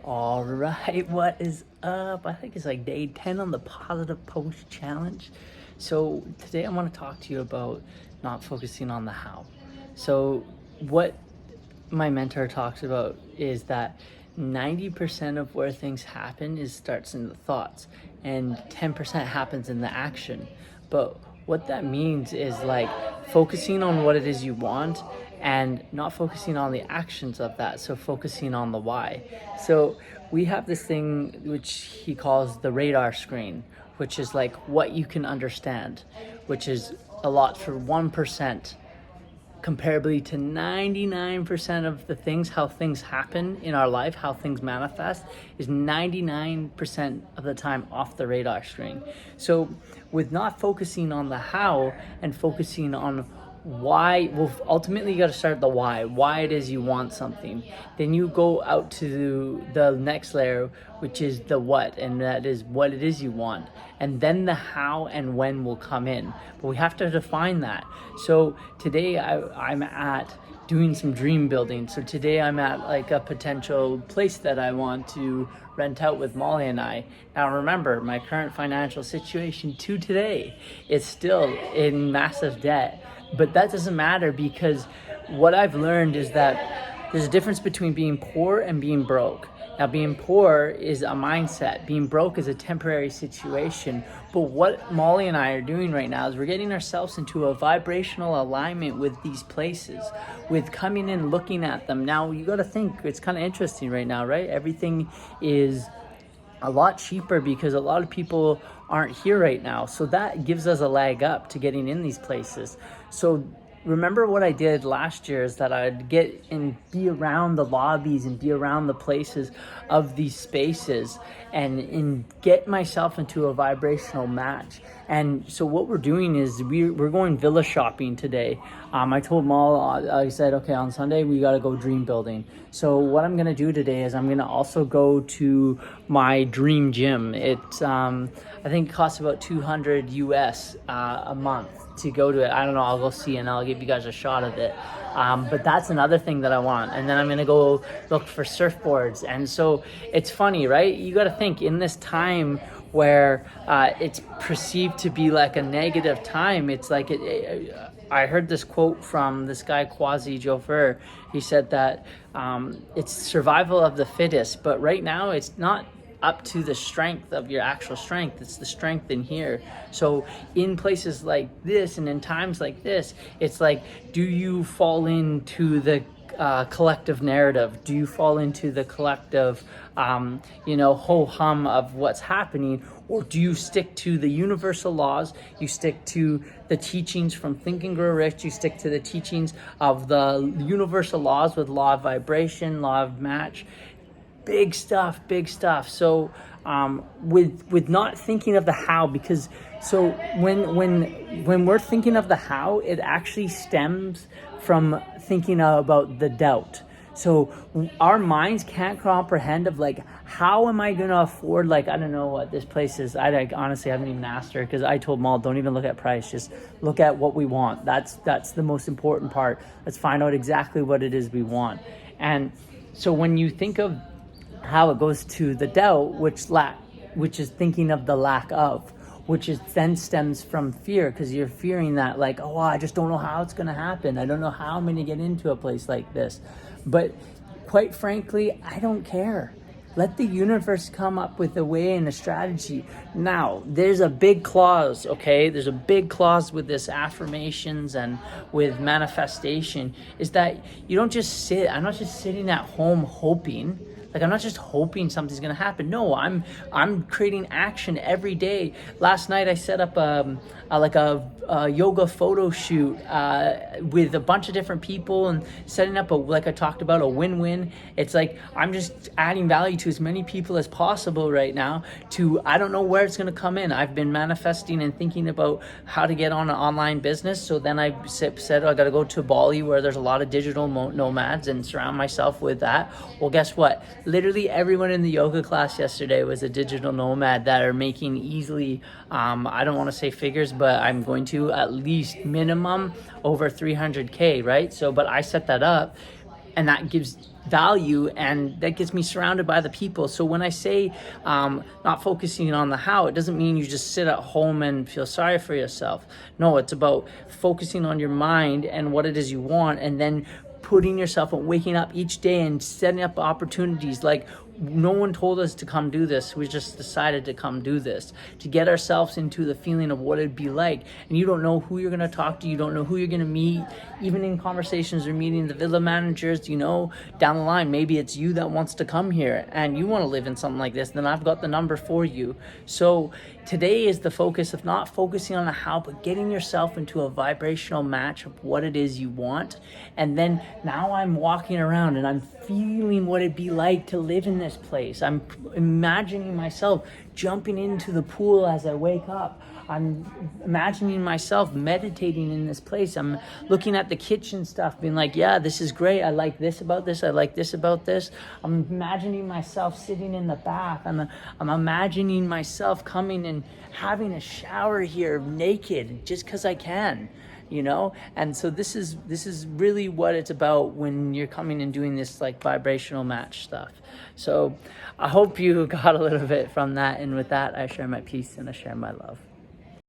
All right, what is up? I think it's like day 10 on the positive post challenge. So, today I want to talk to you about not focusing on the how. So, what my mentor talks about is that 90% of where things happen is starts in the thoughts and 10% happens in the action. But what that means is like focusing on what it is you want and not focusing on the actions of that. So focusing on the why. So we have this thing which he calls the radar screen, which is like what you can understand, which is a lot for 1%, comparably to 99% of the things, how things happen in our life, how things manifest, is 99% of the time off the radar screen. So with not focusing on the how and focusing on why, well, ultimately you got to start the why it is you want something. Then you go out to the next layer, which is the what, and that is what it is you want. And then the how and when will come in. But we have to define that. So today I'm at doing some dream building. So today I'm at like a potential place that I want to rent out with Molly and I. Now remember, my current financial situation to today is still in massive debt. But that doesn't matter, because what I've learned is that there's a difference between being poor and being broke. Now, being poor is a mindset. Being broke is a temporary situation. But what Molly and I are doing right now is we're getting ourselves into a vibrational alignment with these places, with coming in, looking at them. Now, you got to think, it's kind of interesting right now, right? Everything is a lot cheaper because a lot of people aren't here right now. So that gives us a leg up to getting in these places. So remember what I did last year is that I'd get and be around the lobbies and be around the places of these spaces and get myself into a vibrational match. And so what we're doing is we're going villa shopping today. I told Mal, I said, okay, on Sunday we got to go dream building. So what I'm going to do today is I'm going to also go to my dream gym. It's I think it costs about 200 US a month to go to it. I don't know, I'll go see and I'll give you guys a shot of it. But that's another thing that I want. And then I'm going to go look for surfboards. And so it's funny, right? You got to think in this time where it's perceived to be like a negative time. It's like I heard this quote from this guy, Kwasi Jofer. He said that it's survival of the fittest. But right now it's not up to the strength of your actual strength. It's the strength in here. So in places like this and in times like this, it's like, do you fall into the collective narrative? Do you fall into the collective ho-hum of what's happening? Or do you stick to the universal laws? You stick to the teachings from Think and Grow Rich. You stick to the teachings of the universal laws with law of vibration, law of match. Big stuff. So with not thinking of the how, because so when we're thinking of the how, it actually stems from thinking about the doubt. So our minds can't comprehend of like, how am I going to afford, like, I don't know what this place is. I honestly haven't even asked her, because I told Mal, don't even look at price. Just look at what we want. That's the most important part. Let's find out exactly what it is we want. And so when you think of how it goes to the doubt, which is thinking of the lack of, which is then stems from fear, because you're fearing that, like, oh, I just don't know how it's going to happen. I don't know how I'm going to get into a place like this. But quite frankly, I don't care. Let the universe come up with a way and a strategy. Now, there's a big clause, okay? There's a big clause with this affirmations and with manifestation, is that you don't just sit. I'm not just sitting at home hoping. Like, I'm not just hoping something's going to happen. No, I'm creating action every day. Last night I set up a yoga photo shoot with a bunch of different people and setting up like I talked about, a win-win. It's like I'm just adding value to as many people as possible right now. I don't know where it's going to come in. I've been manifesting and thinking about how to get on an online business. So then I said I got to go to Bali, where there's a lot of digital nomads, and surround myself with that. Well, guess what? Literally everyone in the yoga class yesterday was a digital nomad that are making easily, I don't want to say figures, but I'm going to at least minimum over 300K, right? So, but I set that up and that gives value, and that gets me surrounded by the people. So when I say not focusing on the how, it doesn't mean you just sit at home and feel sorry for yourself. No, it's about focusing on your mind and what it is you want, and then putting yourself and waking up each day and setting up opportunities. Like, no one told us to come do this. We just decided to come do this, to get ourselves into the feeling of what it'd be like. And you don't know who you're going to talk to. You don't know who you're going to meet. Even in conversations or meeting the villa managers, down the line, maybe it's you that wants to come here and you want to live in something like this. Then I've got the number for you. So today is the focus of not focusing on the how, but getting yourself into a vibrational match of what it is you want. And then now I'm walking around and I'm feeling what it'd be like to live in this place. I'm imagining myself jumping into the pool as I wake up. I'm imagining myself meditating in this place. I'm looking at the kitchen stuff, being like, yeah, this is great. I like this about this. I like this about this. I'm imagining myself sitting in the bath. I'm imagining myself coming and having a shower here naked just because I can. And so this is really what it's about when you're coming and doing this like vibrational match stuff. So I hope you got a little bit from that, and with that I share my peace and I share my love.